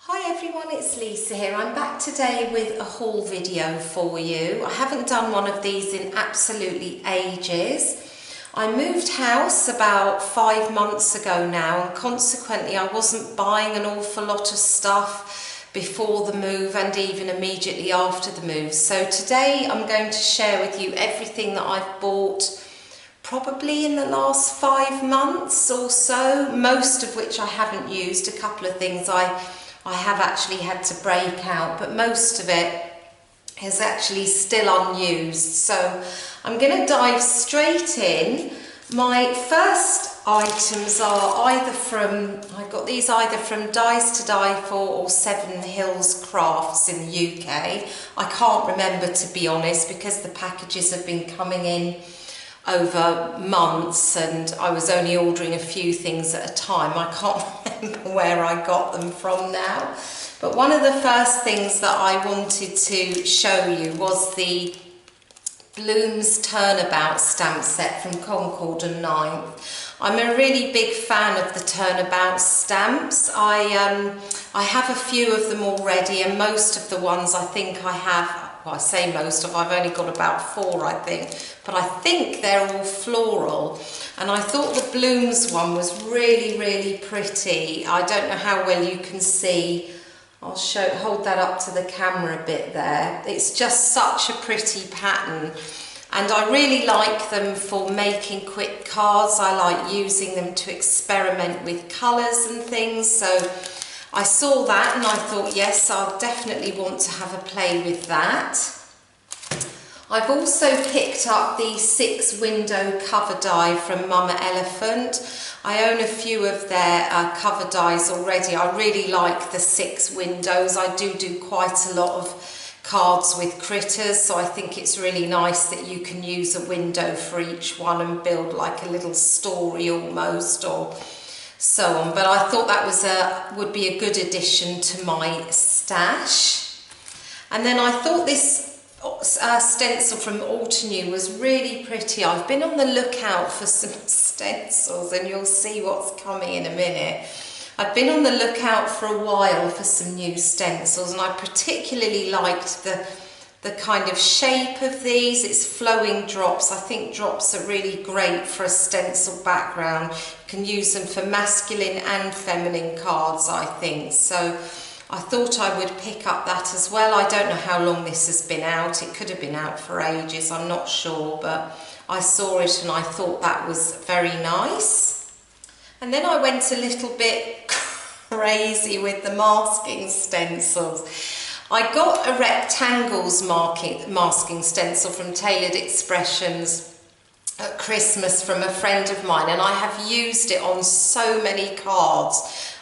Hi everyone, it's Lisa here. I'm back today with a haul video for you. I haven't done one of these in absolutely ages. I moved house about 5 months ago now, and consequently I wasn't buying an awful lot of stuff before the move and even immediately after the move. So today I'm going to share with you everything that I've bought probably in the last 5 months or so, most of which I haven't used. A couple of things I have actually had to break out, but most of it is actually still unused. So I'm going to dive straight in. My first items are I got these either from Dies to Die For or Seven Hills Crafts in the UK. I can't remember, to be honest, because the packages have been coming in over months and I was only ordering a few things at a time. I can't remember where I got them from now. But one of the first things that I wanted to show you was the Bloom's Turnabout stamp set from Concord and 9th. I'm a really big fan of the Turnabout stamps. I have a few of them already, and most of the ones I think I have, well, I say most of, I've only got about 4 I think, but I think they're all floral, and I thought the Bloom's one was really pretty. I don't know how well you can see. I'll hold that up to the camera a bit there. It's just such a pretty pattern, and I really like them for making quick cards. I like using them to experiment with colours and things, so I saw that and I thought, yes, I'll definitely want to have a play with that. I've also picked up the 6 window cover die from Mama Elephant. I own a few of their cover dies already. I really like the 6 windows. I do quite a lot of cards with critters, so I think it's really nice that you can use a window for each one and build like a little story almost, or so on. But I thought that would be a good addition to my stash. And then I thought this stencil from Altenew was really pretty. I've been on the lookout for some stencils, and you'll see what's coming in a minute. I've been on the lookout for a while for some new stencils, and I particularly liked the kind of shape of these. It's flowing drops. I think drops are really great for a stencil background. You can use them for masculine and feminine cards, I think. So I thought I would pick up that as well. I don't know how long this has been out. It could have been out for ages, I'm not sure, but I saw it and I thought that was very nice. And then I went a little bit crazy with the masking stencils. I got a rectangles masking stencil from Tailored Expressions at Christmas from a friend of mine, and I have used it on so many cards.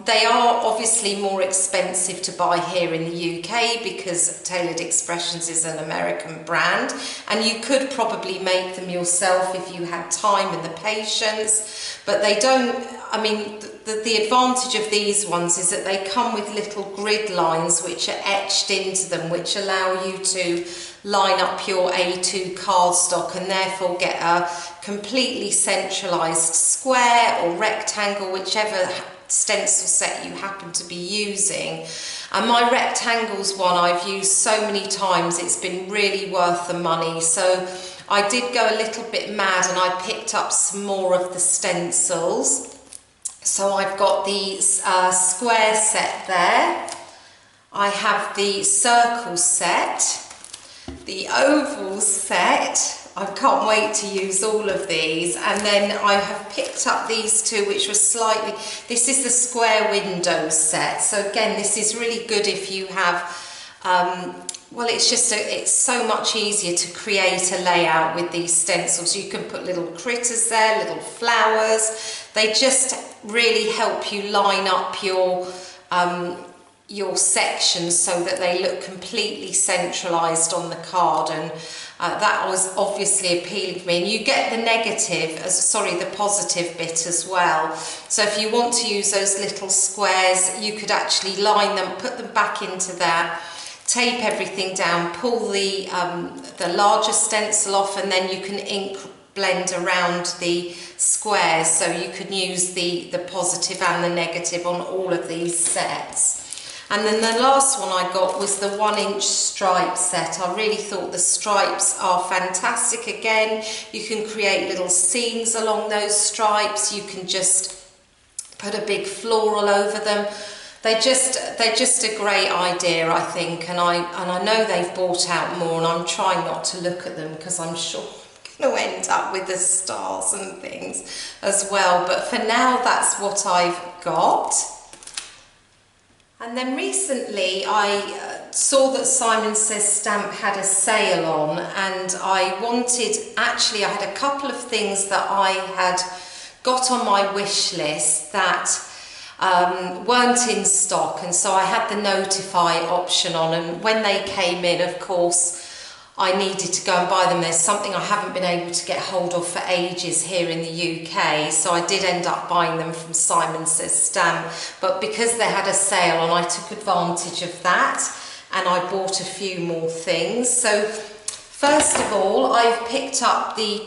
They are obviously more expensive to buy here in the UK because Tailored Expressions is an American brand, and you could probably make them yourself if you had time and the patience, but they don't. I mean, the advantage of these ones is that they come with little grid lines which are etched into them, which allow you to line up your A2 cardstock and therefore get a completely centralised square or rectangle, whichever stencil set you happen to be using. And my rectangles one I've used so many times, it's been really worth the money. So I did go a little bit mad and I picked up some more of the stencils. So I've got the square set there, I have the circle set, the oval set. I can't wait to use all of these. And then I have picked up these two, which were slightly, this is the square window set. So again, this is really good if you have, well, it's so much easier to create a layout with these stencils. You can put little critters there, little flowers. They just really help you line up your sections so that they look completely centralised on the card, and that was obviously appealing to me. And you get the positive bit as well. So if you want to use those little squares, you could actually line them, put them back into that, tape everything down, pull the larger stencil off, and then you can ink blend around the squares, so you can use the positive and the negative on all of these sets. And then the last one I got was the 1-inch stripe set. I really thought the stripes are fantastic. Again, you can create little scenes along those stripes. You can just put a big floral over them. They're just a great idea, I think, and I know they've bought out more, and I'm trying not to look at them because I'm sure I'm going to end up with the stars and things as well. But for now, that's what I've got. And then recently I saw that Simon Says Stamp had a sale on, and I had a couple of things that I had got on my wish list that weren't in stock, and so I had the notify option on, and when they came in, of course, I needed to go and buy them. There's something I haven't been able to get hold of for ages here in the UK, so I did end up buying them from Simon Says Stamp, but because they had a sale on, I took advantage of that and I bought a few more things. So first of all, I've picked up the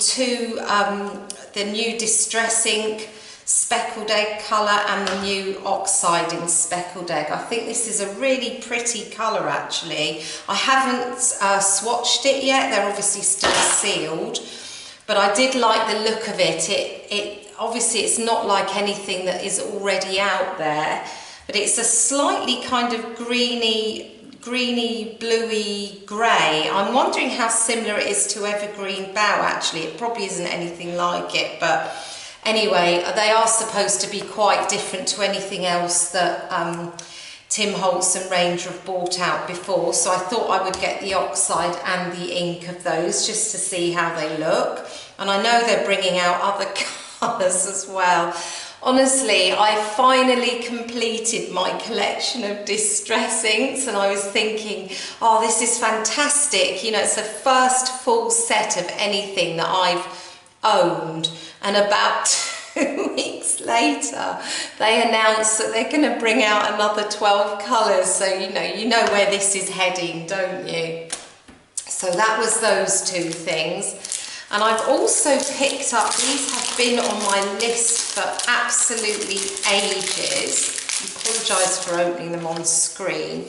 new Distress Ink Speckled Egg colour and the new Oxide in Speckled Egg. I think this is a really pretty colour actually. I haven't swatched it yet, they're obviously still sealed, but I did like the look of it. Obviously it's not like anything that is already out there, but it's a slightly kind of greeny bluey grey. I'm wondering how similar it is to Evergreen Bow actually. It probably isn't anything like it, but anyway, they are supposed to be quite different to anything else that Tim Holtz and Ranger have bought out before, so I thought I would get the Oxide and the ink of those just to see how they look. And I know they're bringing out other colours as well. Honestly, I finally completed my collection of Distress Inks, and I was thinking, oh, this is fantastic. You know, it's the first full set of anything that I've owned. And about 2 weeks later, they announced that they're going to bring out another 12 colours. So, you know where this is heading, don't you? So that was those two things. And I've also picked up, these have been on my list for absolutely ages. I apologise for opening them on screen.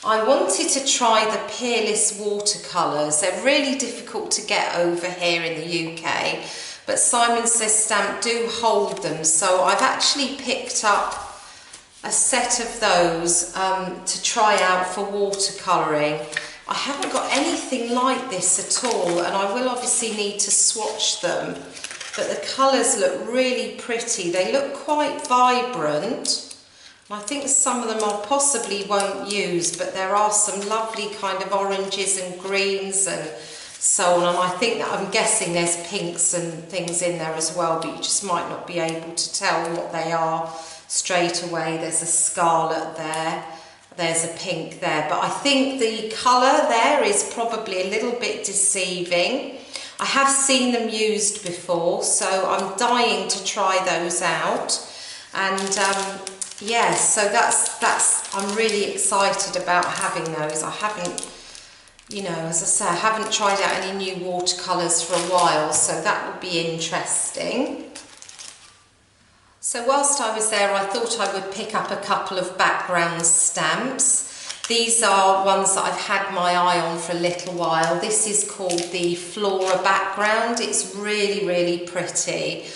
I wanted to try the Peerless watercolours. They're really difficult to get over here in the UK, but Simon Says Stamp do hold them. So I've actually picked up a set of those to try out for watercolouring. I haven't got anything like this at all, and I will obviously need to swatch them, but the colours look really pretty. They look quite vibrant. I think some of them I possibly won't use, but there are some lovely kind of oranges and greens and so on, and I think that, I'm guessing there's pinks and things in there as well, but you just might not be able to tell what they are straight away. There's a scarlet there. There's a pink there, but I think the colour there is probably a little bit deceiving. I have seen them used before, so I'm dying to try those out. And yeah, so that's I'm really excited about having those. I haven't, you know, as I say, I haven't tried out any new watercolours for a while, so that would be interesting. So whilst I was there, I thought I would pick up a couple of background stamps. These are ones that I've had my eye on for a little while. This is called the FLORA background. It's really, really pretty.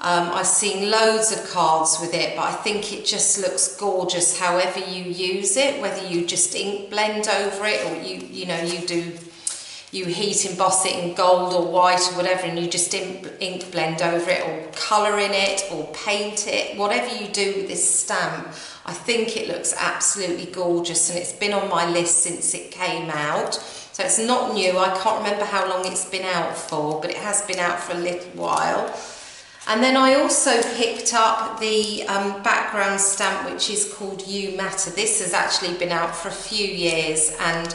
I've seen loads of cards with it, but I think it just looks gorgeous however you use it, whether you just ink blend over it, or you heat emboss it in gold or white or whatever, and you just ink blend over it, or colour in it, or paint it. Whatever you do with this stamp, I think it looks absolutely gorgeous, and it's been on my list since it came out. So it's not new. I can't remember how long it's been out for, but it has been out for a little while. And then I also picked up the background stamp, which is called You Matter. This has actually been out for a few years, and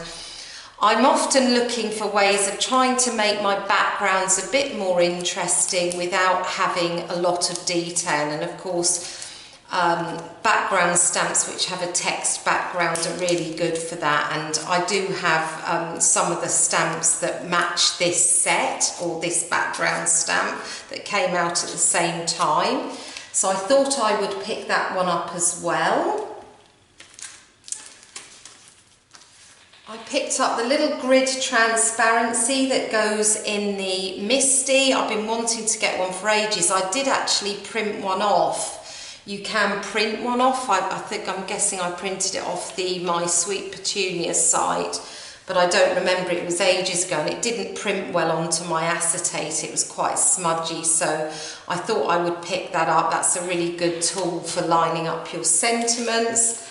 I'm often looking for ways of trying to make my backgrounds a bit more interesting without having a lot of detail. And of course, background stamps which have a text background are really good for that. And I do have some of the stamps that match this set, or this background stamp, that came out at the same time. So I thought I would pick that one up as well. I picked up the little grid transparency that goes in the Misty. I've been wanting to get one for ages. I did actually print one off. You can print one off. I'm guessing I printed it off the My Sweet Petunia site, but I don't remember, it was ages ago, and it didn't print well onto my acetate. It was quite smudgy, so I thought I would pick that up. That's a really good tool for lining up your sentiments.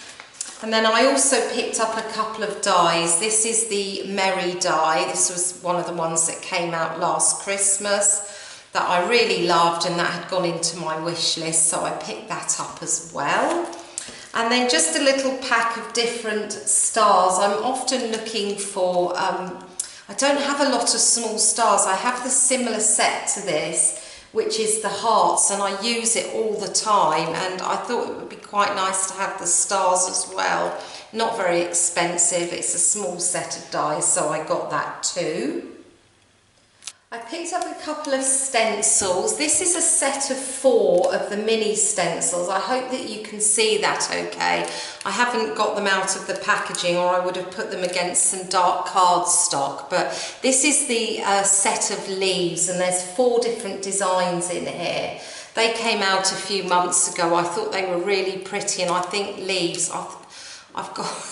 And then I also picked up a couple of dies. This is the Merry die. This was one of the ones that came out last Christmas that I really loved, and that had gone into my wish list, so I picked that up as well. And then just a little pack of different stars. I'm often looking for, I don't have a lot of small stars. I have the similar set to this, which is the hearts, and I use it all the time, and I thought it would be quite nice to have the stars as well. Not very expensive, it's a small set of dies, so I got that too. I picked up a couple of stencils. This is a set of 4 of the mini stencils. I hope that you can see that okay. I haven't got them out of the packaging, or I would have put them against some dark cardstock, but this is the set of leaves, and there's 4 different designs in here. They came out a few months ago. I thought they were really pretty, and I think leaves, I've got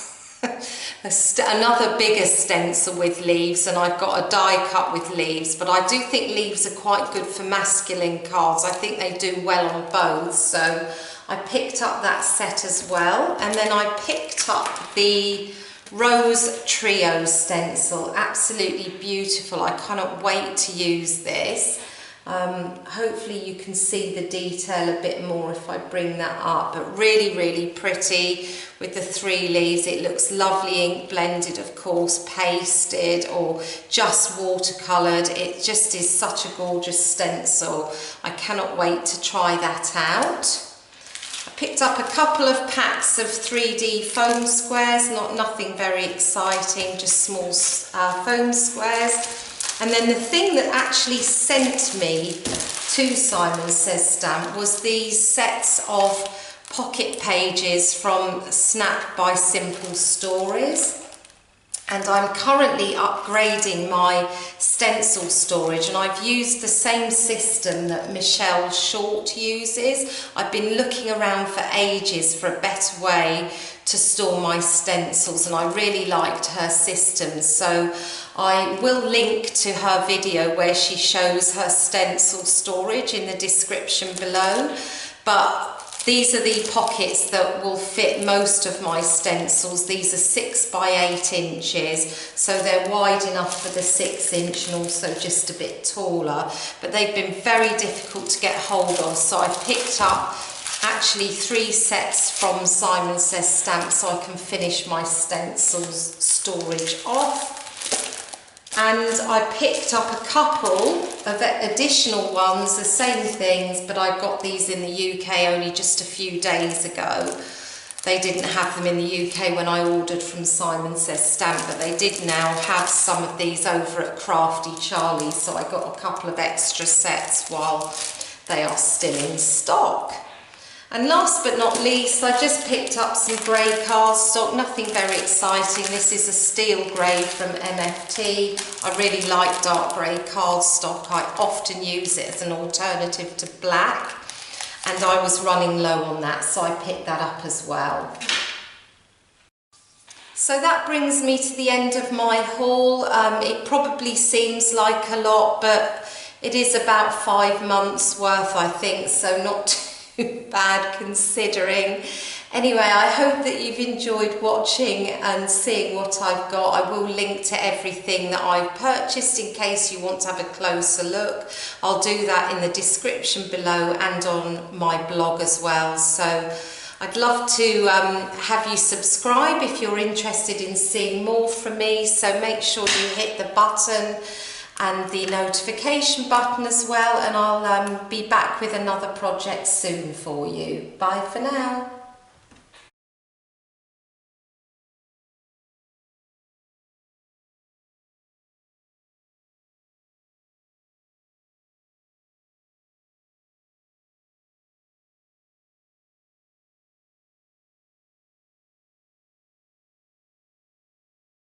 another bigger stencil with leaves, and I've got a die cut with leaves, but I do think leaves are quite good for masculine cards. I think they do well on both, so I picked up that set as well. And then I picked up the Rose Trio stencil. Absolutely beautiful. I cannot wait to use this. Hopefully you can see the detail a bit more if I bring that up, but really, really pretty with the 3 leaves. It looks lovely ink blended, of course, pasted or just watercoloured. It just is such a gorgeous stencil. I cannot wait to try that out. I picked up a couple of packs of 3D foam squares, nothing very exciting, just small foam squares. And then the thing that actually sent me to Simon Says Stamp was these sets of pocket pages from Snap by Simple Stories. And I'm currently upgrading my stencil storage, and I've used the same system that Michelle Short uses. I've been looking around for ages for a better way to store my stencils, and I really liked her system, so I will link to her video where she shows her stencil storage in the description below. But these are the pockets that will fit most of my stencils. These are 6 by 8 inches, so they're wide enough for the 6 inch and also just a bit taller, but they've been very difficult to get hold of, so I picked up actually 3 sets from Simon Says Stamp so I can finish my stencils storage off. And I picked up a couple of additional ones, the same things, but I got these in the UK only just a few days ago. They didn't have them in the UK when I ordered from Simon Says Stamp, but they did now have some of these over at Crafty Charlie, so I got a couple of extra sets while they are still in stock. And last but not least, I just picked up some grey cardstock, nothing very exciting. This is a steel grey from MFT. I really like dark grey cardstock. I often use it as an alternative to black, and I was running low on that, so I picked that up as well. So that brings me to the end of my haul. It probably seems like a lot, but it is about 5 months worth, I think, so not too bad considering. Anyway, I hope that you've enjoyed watching and seeing what I've got. I will link to everything that I've purchased in case you want to have a closer look. I'll do that in the description below and on my blog as well. So I'd love to have you subscribe if you're interested in seeing more from me. So make sure you hit the button and the notification button as well, and I'll be back with another project soon for you. Bye for now.